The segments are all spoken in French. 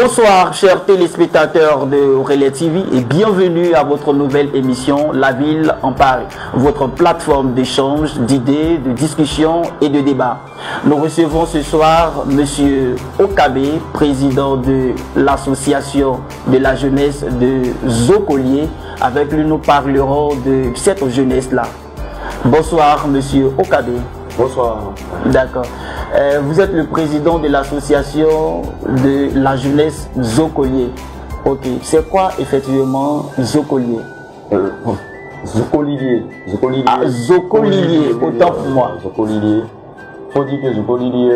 Bonsoir chers téléspectateurs de Relais TV et bienvenue à votre nouvelle émission La Ville en parle, votre plateforme d'échange, d'idées, de discussion et de débat. Nous recevons ce soir Monsieur Okabe, président de l'association de la jeunesse de Zokolié. Avec lui nous parlerons de cette jeunesse-là. Bonsoir Monsieur Okabe. Bonsoir. D'accord. Vous êtes le président de l'association de la jeunesse Zokolié. Ok. C'est quoi effectivement Zokolié? Zokolié. Ah, Zokolié, autant pour moi. Zokolié. Il faut dire que Zokolié,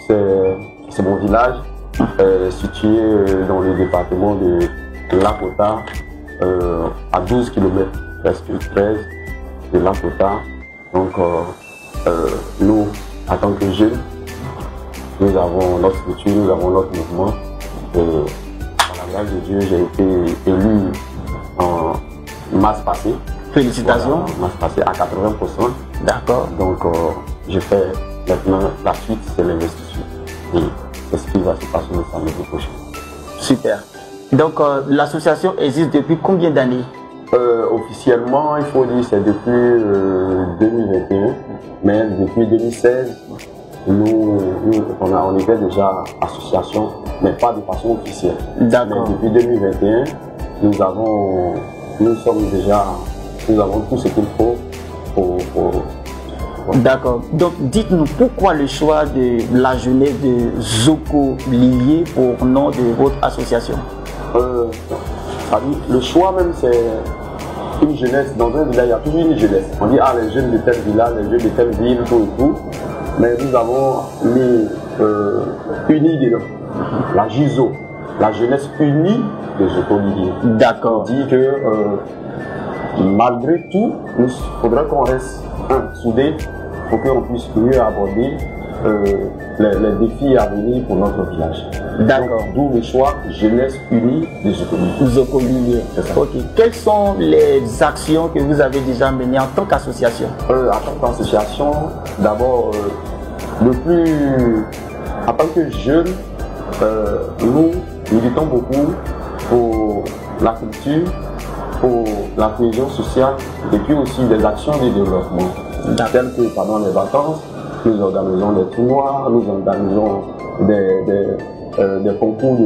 c'est mon village, situé dans le département de Lakota, à 12 km, presque 13 de Lakota. Donc, nous, en tant que jeunes, nous avons notre structure, nous avons notre mouvement. Par la grâce de Dieu, j'ai été élu en mars passé. Félicitations. Voilà, en mars passé à 80%. D'accord. Donc, je fais maintenant la suite, c'est l'investissement. Et c'est ce qui va se passer le samedi prochain. Super. Donc, l'association existe depuis combien d'années? Officiellement, il faut dire c'est depuis 2021, mais depuis 2016, on était déjà association, mais pas de façon officielle. D'accord. Mais depuis 2021, nous avons tout ce qu'il faut pour D'accord. Donc, dites-nous pourquoi le choix de la jeunesse de Zokolié pour nom de votre association? Le choix même, c'est une jeunesse. Dans un village, il y a toujours une jeunesse. On dit, ah, les jeunes de tel village, les jeunes de telle ville, tout et tout. Mais nous avons mis une idée, la JUZO, la jeunesse unie de Zokolié. D'accord. On dit que malgré tout, il faudrait qu'on reste soudés pour qu'on puisse mieux aborder les défis à venir pour notre village. D'accord. D'où le choix jeunesse unie de Zokolié. Zokolié. Ok. Quelles sont les actions que vous avez déjà menées en tant qu'association? En tant qu'association, d'abord, en tant que jeunes, nous militons beaucoup pour la culture, pour la cohésion sociale et puis aussi des actions de développement. Telles que pendant les vacances, nous organisons des tournois, nous organisons des concours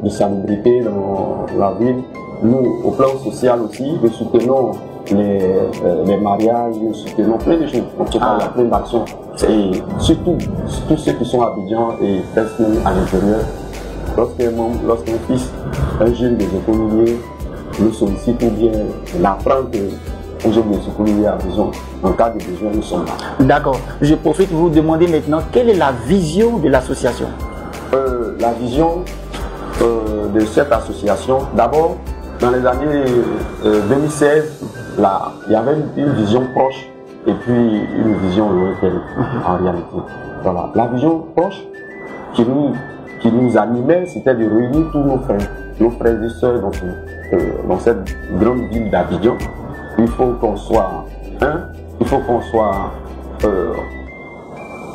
de salubrité dans la ville. Nous, au plan social aussi, nous soutenons les mariages, nous soutenons plein de choses. Donc, il y a plein d'actions. Et surtout, tous ceux qui sont à Abidjan et presque à l'intérieur, lorsqu'un fils, un jeune de Zokolié, nous sollicite ou bien l'apprend que un jeune de Zokolié a besoin. En cas de besoin, nous sommes là. D'accord. Je profite de vous demander maintenant quelle est la vision de l'association? La vision de cette association, d'abord, dans les années 2016, il y avait une vision proche et puis une vision lointaine en réalité. Voilà. La vision proche qui nous animait, c'était de réunir tous nos frères et sœurs dans cette grande ville d'Abidjan. Il faut qu'on soit il faut qu'on soit,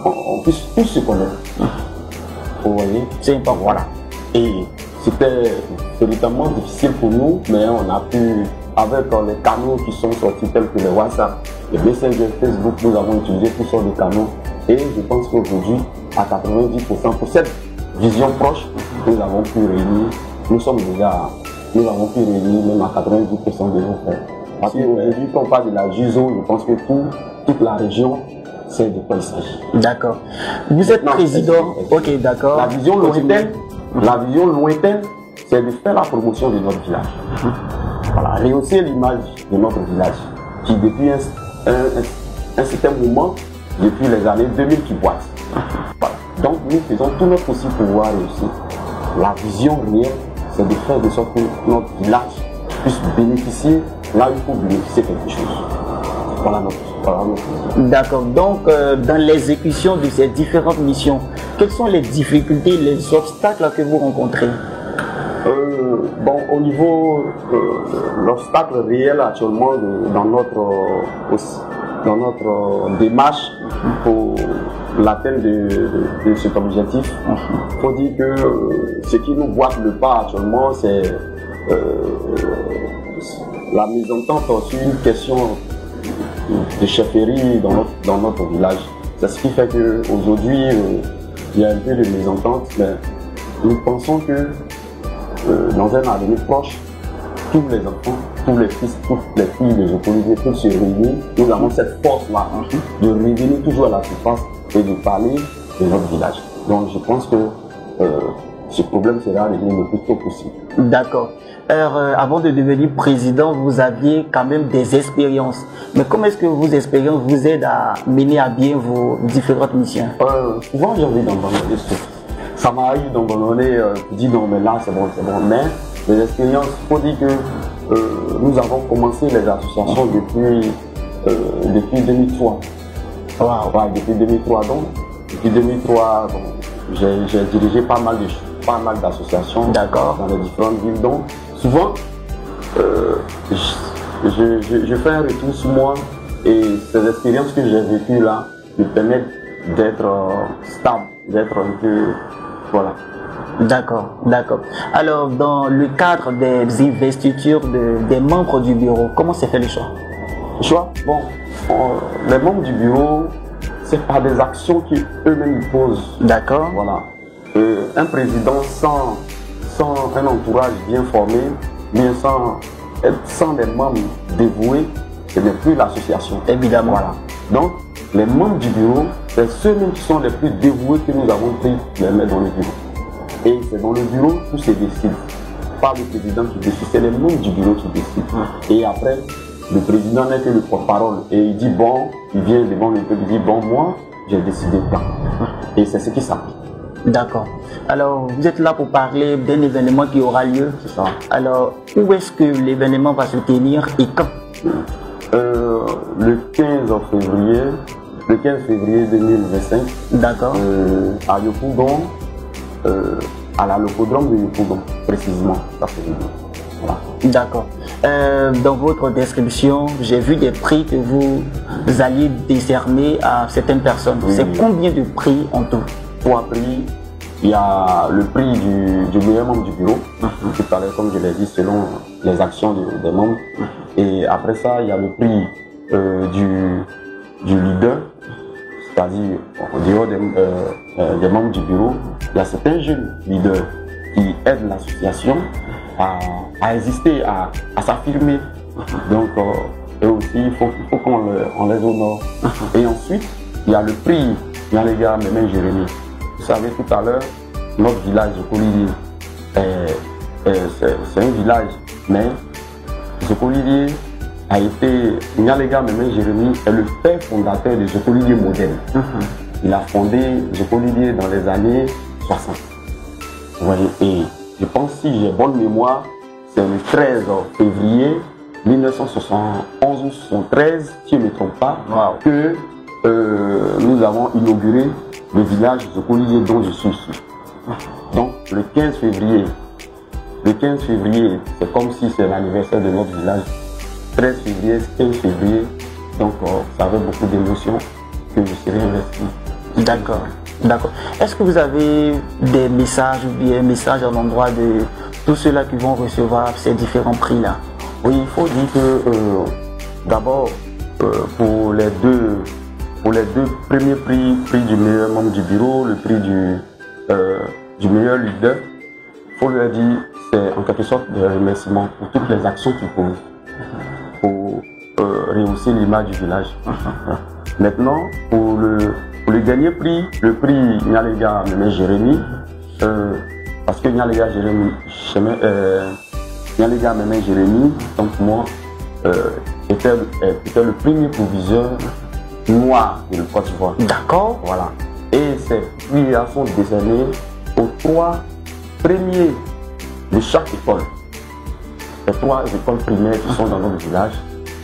on puisse tous se connaître. Vous voyez, c'est important. Voilà. Et c'était véritablement difficile pour nous, mais on a pu, avec les canaux qui sont sortis tels que les WhatsApp, les Messenger, Facebook, nous avons utilisé tous sortes de canaux. Et je pense qu'aujourd'hui, à 90%, pour cette vision proche, nous avons pu réunir, nous avons pu réunir même à 90% de nos frères. Parce qu'aujourd'hui, quand on parle de la JUZO, je pense que toute la région sait de quoi il s'agit. D'accord. Vous êtes président. Ok, d'accord. La vision lointaine, c'est de faire la promotion de notre village. Voilà, rehausser l'image de notre village, qui depuis un certain moment, depuis les années 2000 qui boite. Voilà. Donc nous faisons tout notre possible pour voir réussir. La vision réelle, c'est de faire de sorte que notre village puisse bénéficier là où il faut bénéficier quelque chose. Voilà notre. D'accord. Donc, dans l'exécution de ces différentes missions, quelles sont les difficultés, les obstacles que vous rencontrez? Au niveau l'obstacle réel actuellement dans notre démarche pour l'atteinte de cet objectif, il faut dire que ce qui nous boite le pas actuellement, c'est la mésentente sur une question de chefferie dans notre village. C'est ce qui fait qu'aujourd'hui, il y a un peu de mésentente, mais nous pensons que dans un avenir proche, tous les enfants, tous les fils, toutes les filles des Jocoliviers peuvent se réunir. Nous avons cette force-là de revenir toujours à la surface et de parler de notre village. Donc je pense que ce problème sera réglé le plus tôt possible. D'accord. Alors, avant de devenir président, vous aviez quand même des expériences. Mais comment est-ce que vos expériences vous aident à mener à bien vos différentes missions? Souvent j'ai envie d'abandonner. Ça m'arrive d'abandonner, dire non mais là c'est bon. Mais les expériences, il faut dire que nous avons commencé les associations depuis 2003. Wow. Ouais, depuis 2003 donc. Depuis 2003, j'ai dirigé pas mal d'associations dans les différentes villes. Donc souvent, je fais un retour sur moi et ces expériences que j'ai vécues là me permettent d'être stable, d'être un peu... Voilà. D'accord. Alors, dans le cadre des investitures des membres du bureau, comment s'est fait le choix? Bon, les membres du bureau, c'est par des actions qu'eux-mêmes posent. D'accord. Voilà. Un président sans un entourage bien formé, bien sans les membres dévoués, ce n'est plus l'association. Évidemment. Voilà. Donc, les membres du bureau, c'est ceux-mêmes qui sont les plus dévoués que nous avons pris les mettre dans le bureau. Et c'est dans le bureau où se décide. Pas le président qui décide, c'est les membres du bureau qui décident. Et après, le président n'est que le porte-parole. Et il dit bon, il vient devant le peuple, il dit bon, moi, j'ai décidé pas. Et c'est ce qui s'applique. D'accord. Alors, vous êtes là pour parler d'un événement qui aura lieu. C'est ça. Alors, où est-ce que l'événement va se tenir et quand? Le 15 février 2025. D'accord. À Yopougon, à la locodrome de Yopougon, précisément. Voilà. D'accord. Dans votre description, j'ai vu des prix que vous alliez décerner à certaines personnes. Oui, c'est combien de prix en tout? 3 prix. Il y a le prix du meilleur membre du bureau, qui parlait, comme je l'ai dit, selon les actions des membres. Et après ça, il y a le prix du leader, c'est-à-dire au dehors des membres du bureau. Il y a certains jeunes leaders qui aident l'association à exister, à s'affirmer. Donc, eux aussi, il faut qu'on les honore. Et ensuite, il y a le prix, les gars, même Jérémy. Vous savez, tout à l'heure, notre village de Jocolivier, c'est un village, mais Jocolivier a été, Nyalega Mémé Jérémy est le père fondateur de Jocolivier moderne. Il a fondé Jocolivier dans les années 60. Vous voyez, et je pense, si j'ai bonne mémoire, c'est le 13 février 1971 ou 73, si je ne me trompe pas, que nous avons inauguré le village de Jocolivier dont je suis issu. Donc le 15 février, c'est comme si c'est l'anniversaire de notre village. 13 février, 15 février, donc ça avait beaucoup d'émotions que je serai investi. D'accord. Est-ce que vous avez des messages ou bien un message à l'endroit de tous ceux-là qui vont recevoir ces différents prix-là? Oui, il faut dire que d'abord, pour les deux premiers prix, prix du meilleur membre du bureau, le prix du meilleur leader, il faut leur dire, c'est en quelque sorte des remerciements pour toutes les actions qu'ils posent pour rehausser l'image du village. Maintenant, pour le dernier prix, le prix Nyalega Mémé Jérémy, parce que Nyalega Mémé Jérémy, donc moi, était le premier proviseur noir de la Côte d'Ivoire. D'accord. Voilà. Et ces prix sont décernés aux 3 premiers de chaque école. Les 3 écoles primaires qui sont dans notre village,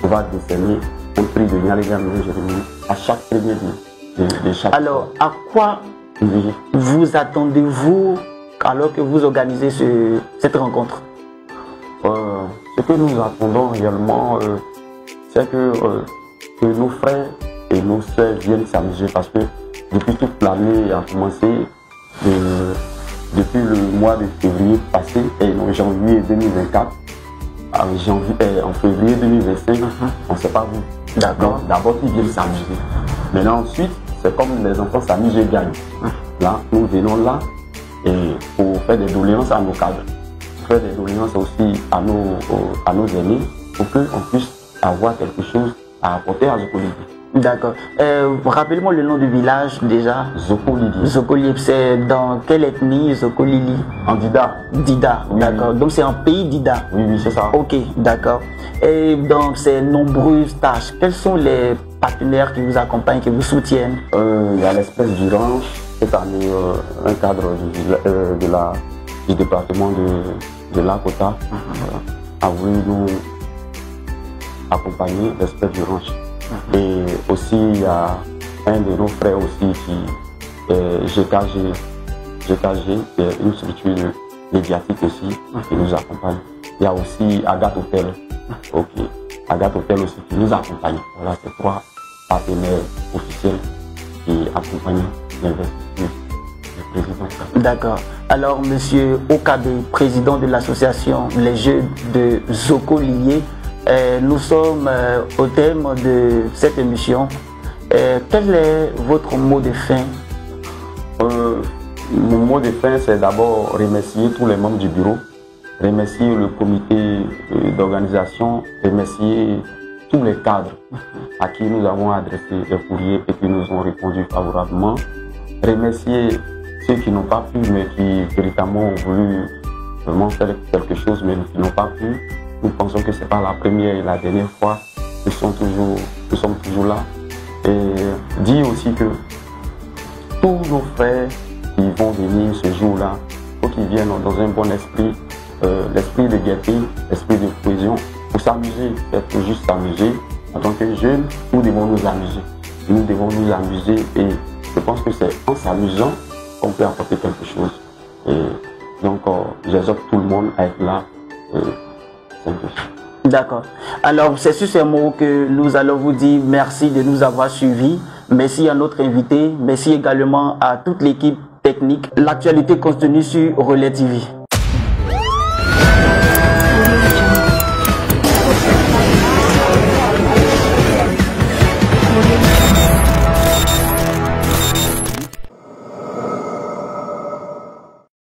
on va décerner un prix de Nyalega Mémé Jérémy à chaque premier de chaque. Alors, à quoi vous attendez-vous alors que vous organisez cette rencontre? Ce que nous attendons réellement, c'est que nos frères et nos sœurs viennent s'amuser, parce que depuis toute l'année a commencé, depuis le mois de février passé, et en janvier 2024, en février 2025, on ne s'est pas vu. D'accord. D'abord, ils viennent s'amuser. Maintenant, ensuite, c'est comme les enfants s'amusent et gagnent. Là, nous venons là et pour faire des doléances à nos cadres, faire des doléances aussi à nos aînés, pour qu'on puisse avoir quelque chose à apporter à Zokolili. D'accord. Rappelez-moi le nom du village déjà. Zokolili. Zokolili, c'est dans quelle ethnie Zokolili? En Dida. Dida, oui, d'accord. Oui. Donc c'est un pays Dida. Oui, oui, c'est ça. Ok, d'accord. Et dans ces nombreuses tâches, quels sont les partenaires qui vous accompagnent, qui vous soutiennent? Il y a l'espèce du ranch. Cette année, un cadre du département de Lakota a voulu nous accompagner, l'espèce du ranch. Et aussi, il y a un de nos frères aussi qui est GKG, qui est une structure médiatique aussi, qui nous accompagne. Il y a aussi Agathe Hotel, Agathe Hotel aussi qui nous accompagne. Voilà, c'est 3 partenaires officiels qui accompagnent l'investiture du président. D'accord. Alors, monsieur Okabe, président de l'association Les Jeux de Zokolili, nous sommes au thème de cette émission. Quel est votre mot de fin? Mon mot de fin, c'est d'abord remercier tous les membres du bureau, remercier le comité d'organisation, remercier tous les cadres à qui nous avons adressé des courriers et qui nous ont répondu favorablement, remercier ceux qui n'ont pas pu mais qui véritablement ont voulu vraiment faire quelque chose mais qui n'ont pas pu. Nous pensons que ce n'est pas la première et la dernière fois. Nous sommes toujours là. Et dire aussi que tous nos frères qui vont venir ce jour-là, il faut qu'ils viennent dans un bon esprit, l'esprit de gaieté, l'esprit de cohésion, pour s'amuser, être juste s'amuser. En tant que jeunes, nous devons nous amuser. Nous devons nous amuser et je pense que c'est en s'amusant qu'on peut apporter quelque chose. Et donc, j'exhorte tout le monde à être là. D'accord. Alors, c'est sur ces mots que nous allons vous dire merci de nous avoir suivis. Merci à notre invité. Merci également à toute l'équipe technique. L'actualité continue sur Relais TV.